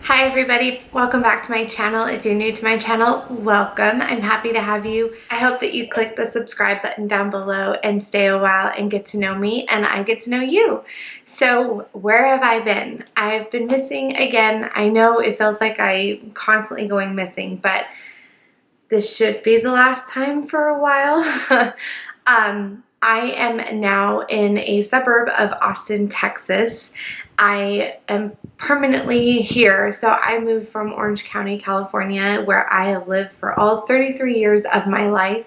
Hi everybody, welcome back to my channel. If you're new to my channel, welcome. I'm happy to have you. I hope that you click the subscribe button down below and stay a while and get to know me and I get to know you. So where have I been? I've been missing again. I know it feels like I'm constantly going missing, but this should be the last time for a while. I am now in a suburb of Austin, Texas. I am permanently here. So I moved from Orange County, California, where I have lived for all 33 years of my life.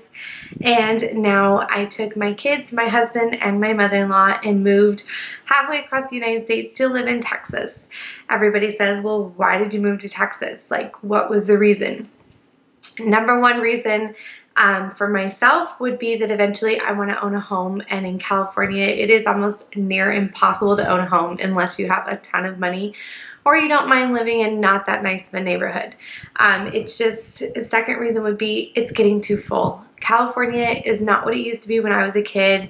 And now I took my kids, my husband, and my mother-in-law and moved halfway across the United States to live in Texas. Everybody says, well, why did you move to Texas? Like, what was the reason? Number one reason for myself would be that eventually I want to own a home, and in California it is almost near impossible to own a home unless you have a ton of money or you don't mind living in not that nice of a neighborhood. It's just, a second reason would be it's getting too full. California is not what it used to be when I was a kid,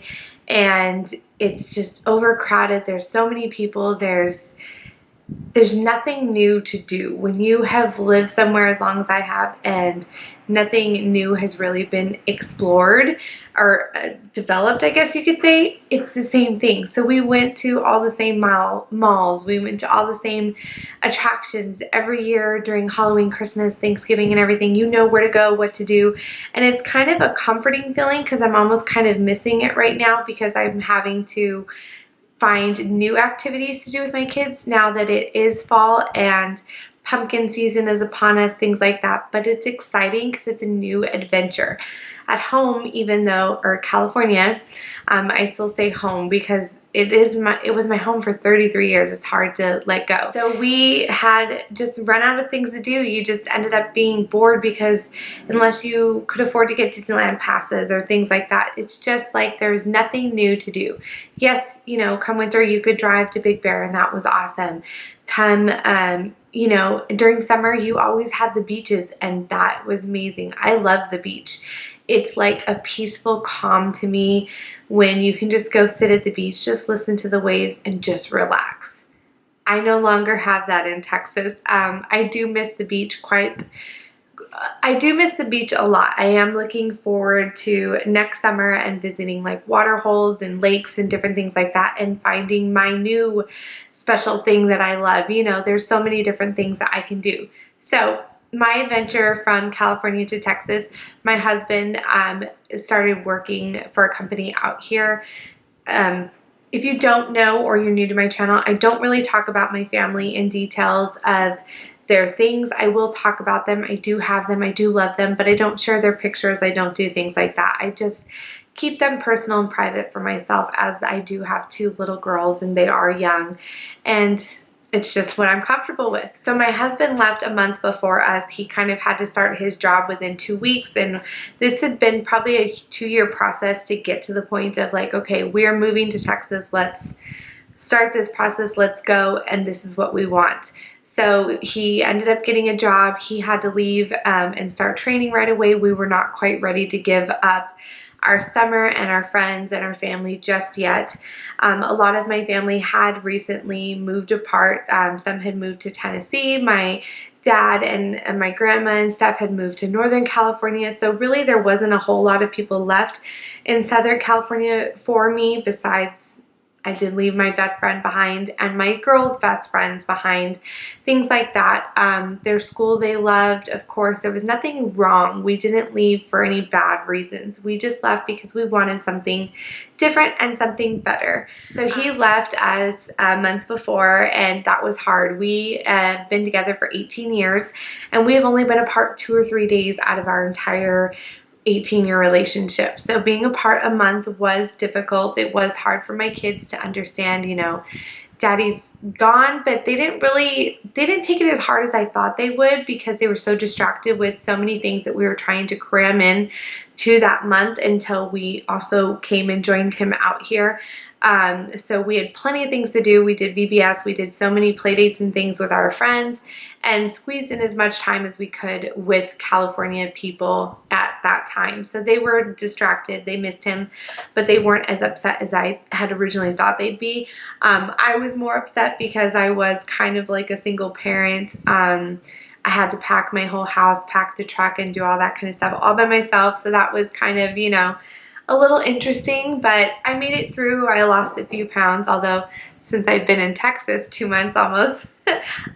and it's just overcrowded. There's so many people. There's nothing new to do. When you have lived somewhere as long as I have and nothing new has really been explored or developed, I guess you could say, it's the same thing. So we went to all the same malls. We went to all the same attractions every year during Halloween, Christmas, Thanksgiving, and everything. You know where to go, what to do. And it's kind of a comforting feeling because I'm almost kind of missing it right now because I'm having to find new activities to do with my kids now that it is fall and pumpkin season is upon us, things like that. But it's exciting because it's a new adventure. At home, even though, or California, I still say home because it was my home for 33 years. It's hard to let go. So we had just run out of things to do. You just ended up being bored because unless you could afford to get Disneyland passes or things like that, it's just like there's nothing new to do. Yes, you know, come winter you could drive to Big Bear and that was awesome. Come, you know, during summer you always had the beaches and that was amazing. I love the beach. It's like a peaceful calm to me when you can just go sit at the beach, just listen to the waves and just relax. I no longer have that in Texas. I do miss the beach a lot. I am looking forward to next summer and visiting like water holes and lakes and different things like that and finding my new special thing that I love. You know, there's so many different things that I can do. So my adventure from California to Texas, my husband started working for a company out here. If you don't know or you're new to my channel, I don't really talk about my family in details of their things. I will talk about them. I do have them. I do love them, but I don't share their pictures. I don't do things like that. I just keep them personal and private for myself, as I do have two little girls and they are young. And it's just what I'm comfortable with. So my husband left a month before us. He kind of had to start his job within 2 weeks, and this had been probably a 2-year process to get to the point of like, okay, we're moving to Texas. Let's start this process. Let's go. And this is what we want. So he ended up getting a job. He had to leave and start training right away. We were not quite ready to give up our summer and our friends and our family just yet. A lot of my family had recently moved apart. Some had moved to Tennessee. My dad and my grandma and stuff had moved to Northern California. So really there wasn't a whole lot of people left in Southern California for me, besides I did leave my best friend behind and my girls' best friends behind, things like that. Their school they loved, of course. There was nothing wrong. We didn't leave for any bad reasons. We just left because we wanted something different and something better. So he left us a month before, and that was hard. We have been together for 18 years, and we have only been apart 2 or 3 days out of our entire 18-year relationship. So being apart a month was difficult. It was hard for my kids to understand, you know, daddy's gone, but they didn't take it as hard as I thought they would because they were so distracted with so many things that we were trying to cram in to that month until we also came and joined him out here. So we had plenty of things to do. We did VBS, we did so many play dates and things with our friends, and squeezed in as much time as we could with California people at that time. So they were distracted, they missed him, but they weren't as upset as I had originally thought they'd be. I was more upset because I was kind of like a single parent. I had to pack my whole house, pack the truck, and do all that kind of stuff all by myself. So that was kind of, you know, a little interesting, but I made it through. I lost a few pounds, although since I've been in Texas 2 months almost,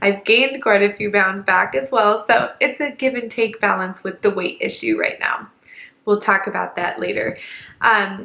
I've gained quite a few pounds back as well. So it's a give and take balance with the weight issue right now. We'll talk about that later.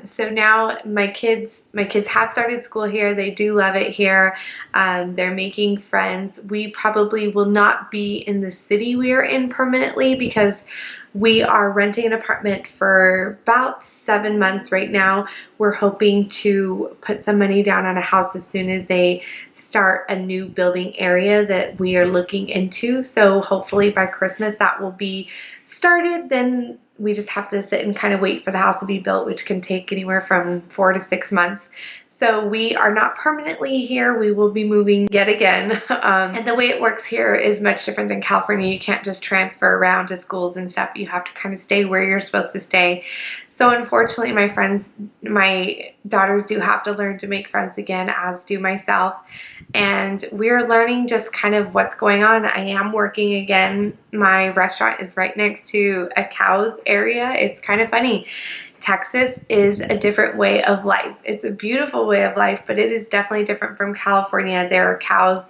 So now my kids have started school here. They do love it here. They're making friends. We probably will not be in the city we are in permanently because we are renting an apartment for about 7 months right now. We're hoping to put some money down on a house as soon as they start a new building area that we are looking into. So hopefully by Christmas that will be started. Then we just have to sit and kind of wait for the house to be built, which can take anywhere from 4 to 6 months. So we are not permanently here. We will be moving yet again. And the way it works here is much different than California. You can't just transfer around to schools and stuff. You have to kind of stay where you're supposed to stay. So unfortunately, my daughters do have to learn to make friends again, as do myself. And we're learning just kind of what's going on. I am working again. My restaurant is right next to a cow's area. It's kind of funny. Texas is a different way of life. It's a beautiful way of life, but it is definitely different from California. There are cows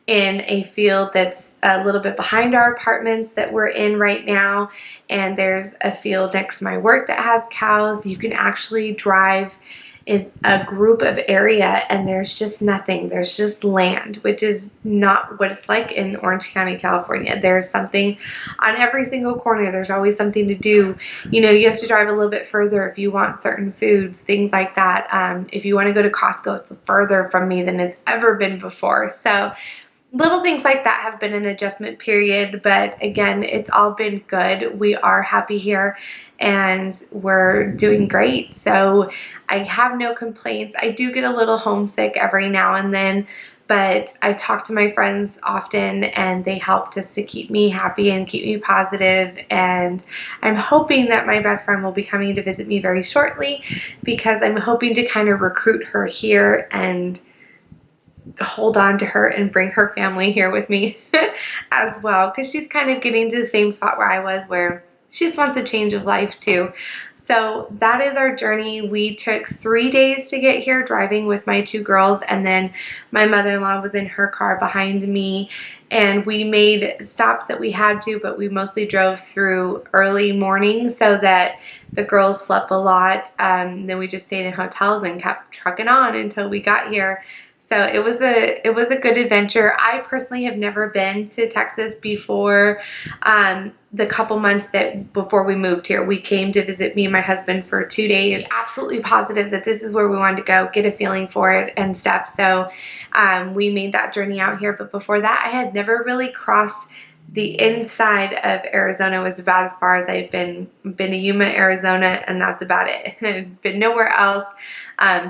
in a field that's a little bit behind our apartments that we're in right now, and there's a field next to my work that has cows. You can actually drive in a group of area and there's just nothing. There's just land, which is not what it's like in Orange County, California. There's something on every single corner. There's always something to do. You know, you have to drive a little bit further if you want certain foods, things like that. If you want to go to Costco, it's further from me than it's ever been before. So little things like that have been an adjustment period, but again, it's all been good. We are happy here and we're doing great. So I have no complaints. I do get a little homesick every now and then, but I talk to my friends often and they help just to keep me happy and keep me positive. And I'm hoping that my best friend will be coming to visit me very shortly because I'm hoping to kind of recruit her here and hold on to her and bring her family here with me as well, because she's kind of getting to the same spot where I was, where she just wants a change of life too. So that is our journey. We took 3 days to get here driving with my 2 girls, and then my mother-in-law was in her car behind me, and we made stops that we had to, but we mostly drove through early morning so that the girls slept a lot. Then we just stayed in hotels and kept trucking on until we got here. So it was a good adventure. I personally have never been to Texas before. The couple months before we moved here, we came to visit me and my husband for 2 days. Absolutely positive that this is where we wanted to go, get a feeling for it and stuff. So we made that journey out here. But before that, I had never really crossed the inside of Arizona. Was about as far as I've been to Yuma, Arizona, and that's about it. I've been nowhere else.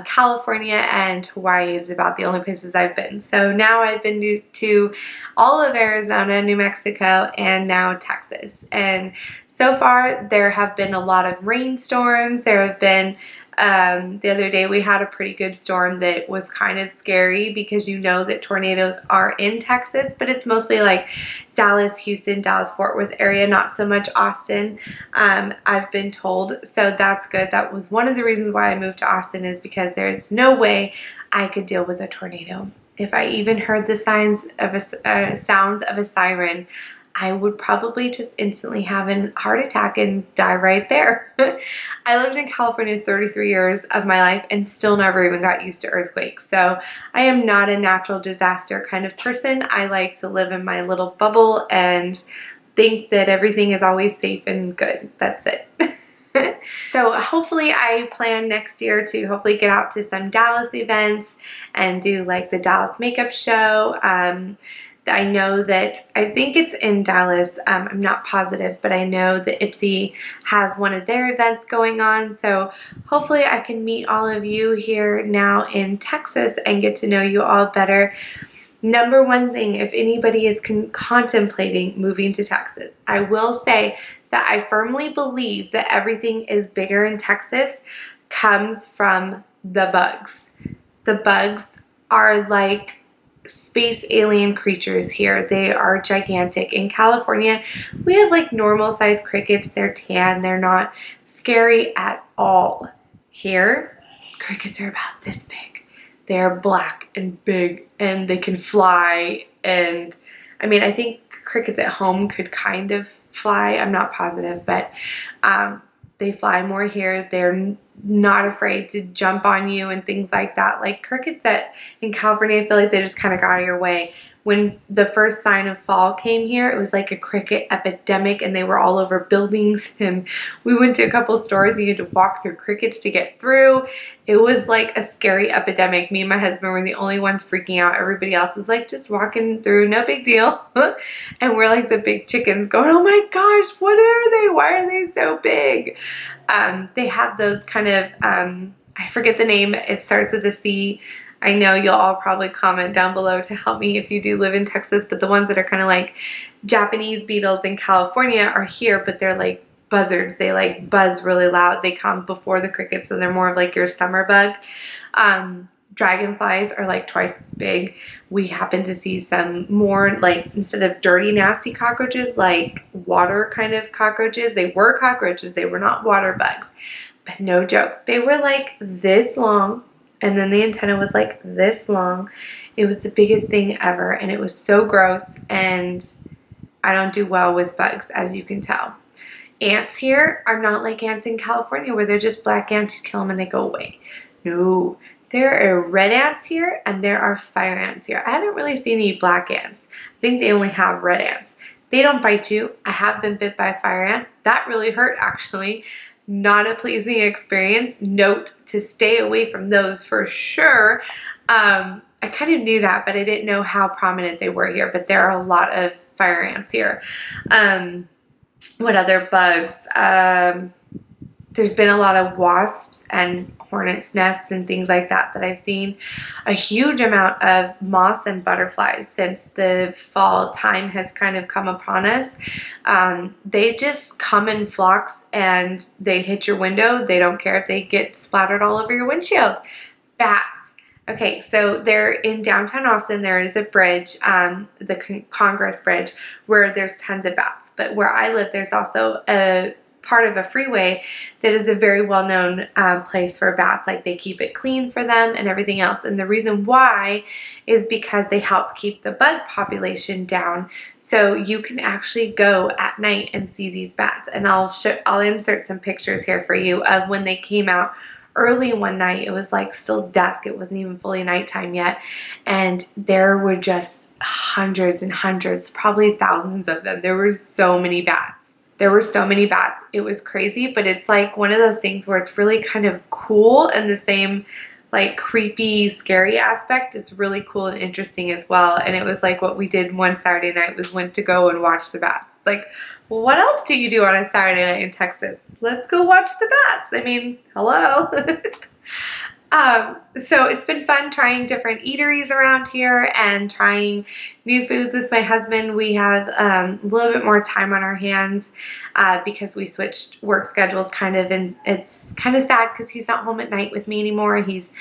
California and Hawaii is about the only places I've been. So now I've been to all of Arizona, New Mexico, and now Texas. And so far there have been a lot of rainstorms. There have been the other day we had a pretty good storm that was kind of scary because you know that tornadoes are in Texas, but it's mostly like Dallas, Houston, Dallas, Fort Worth area, not so much Austin, I've been told. So that's good. That was one of the reasons why I moved to Austin, is because there's no way I could deal with a tornado. If I even heard the sounds of a siren, I would probably just instantly have a heart attack and die right there. I lived in California 33 years of my life and still never even got used to earthquakes. So I am not a natural disaster kind of person. I like to live in my little bubble and think that everything is always safe and good. That's it. So hopefully I plan next year to hopefully get out to some Dallas events and do like the Dallas makeup show. I know that, I think it's in Dallas, I'm not positive, but I know that Ipsy has one of their events going on, so hopefully I can meet all of you here now in Texas and get to know you all better. Number one thing, if anybody is contemplating moving to Texas, I will say that I firmly believe that everything is bigger in Texas comes from the bugs. The bugs are like space alien creatures here. They are gigantic. In California, we have like normal sized crickets. They're tan. They're not scary at all. Here, crickets are about this big. They're black and big and they can fly. And I mean, I think crickets at home could kind of fly. I'm not positive, but they fly more here. They're not afraid to jump on you and things like that. Like crickets in California, I feel like they just kind of got out of your way. When the first sign of fall came here, it was like a cricket epidemic and they were all over buildings, and we went to a couple stores and you had to walk through crickets to get through. It was like a scary epidemic. Me and my husband were the only ones freaking out. Everybody else was like just walking through, no big deal. And we're like the big chickens going, oh my gosh, what are they? Why are they so big? They have those kind of, I forget the name, it starts with a C. I know you'll all probably comment down below to help me if you do live in Texas, but the ones that are kind of like Japanese beetles in California are here, but they're like buzzards. They like buzz really loud. They come before the crickets, and they're more of like your summer bug. Dragonflies are like twice as big. We happen to see some more like, instead of dirty, nasty cockroaches, like water kind of cockroaches. They were cockroaches. They were not water bugs. But no joke. They were like this long, and then the antenna was like this long. It was the biggest thing ever, and it was so gross, and I don't do well with bugs, as you can tell. Ants here are not like ants in California where they're just black ants. You kill them and they go away. No. There are red ants here and there are fire ants here. I haven't really seen any black ants. I think they only have red ants. They don't bite you. I have been bit by a fire ant. That really hurt, actually. Not a pleasing experience. Note to stay away from those for sure. I kind of knew that, but I didn't know how prominent they were here. But there are a lot of fire ants here. What other bugs? There's been a lot of wasps and hornets' nests and things like that I've seen. A huge amount of moths and butterflies since the fall time has kind of come upon us. They just come in flocks and they hit your window. They don't care if they get splattered all over your windshield. Bats. Okay, so they're in downtown Austin. There is a bridge, the Congress Bridge, where there's tons of bats. But where I live, there's also a part of a freeway that is a very well-known place for bats. Like they keep it clean for them and everything else. And the reason why is because they help keep the bug population down. So you can actually go at night and see these bats. And I'll insert some pictures here for you of when they came out early one night. It was like still dusk. It wasn't even fully nighttime yet. And there were just hundreds and hundreds, probably thousands of them. There were so many bats. There were so many bats. It was crazy, but it's like one of those things where it's really kind of cool and the same like creepy, scary aspect. It's really cool and interesting as well. And it was like what we did one Saturday night was went to go and watch the bats. It's like, well, what else do you do on a Saturday night in Texas? Let's go watch the bats. I mean, hello. So it's been fun trying different eateries around here and trying new foods with my husband. We have a little bit more time on our hands because we switched work schedules kind of, and it's kind of sad because he's not home at night with me anymore. He's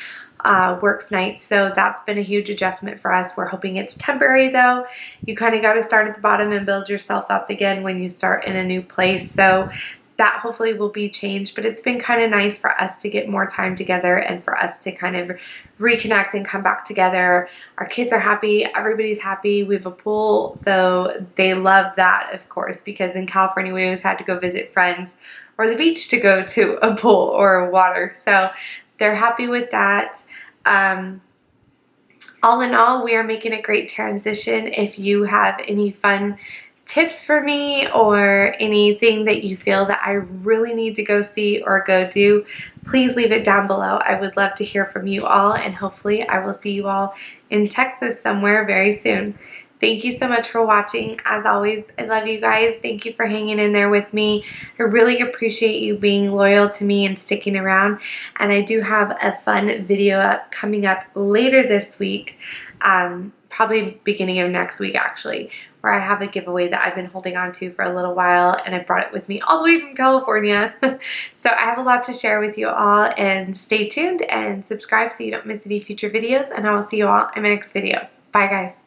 works nights, so that's been a huge adjustment for us. We're hoping it's temporary though. You kind of got to start at the bottom and build yourself up again when you start in a new place. So that hopefully will be changed, but it's been kind of nice for us to get more time together and for us to kind of reconnect and come back together. Our kids are happy. Everybody's happy. We have a pool, so they love that, of course, because in California we always had to go visit friends or the beach to go to a pool or water. So they're happy with that. All in all, we are making a great transition. If you have any fun tips for me or anything that you feel that I really need to go see or go do, please leave it down below. I would love to hear from you all, and hopefully I will see you all in Texas somewhere very soon. Thank you so much for watching. As always, I love you guys. Thank you for hanging in there with me. I really appreciate you being loyal to me and sticking around. And I do have a fun video coming up later this week, probably beginning of next week actually, where I have a giveaway that I've been holding on to for a little while, and I brought it with me all the way from California. So I have a lot to share with you all, and stay tuned and subscribe so you don't miss any future videos, and I will see you all in my next video. Bye guys.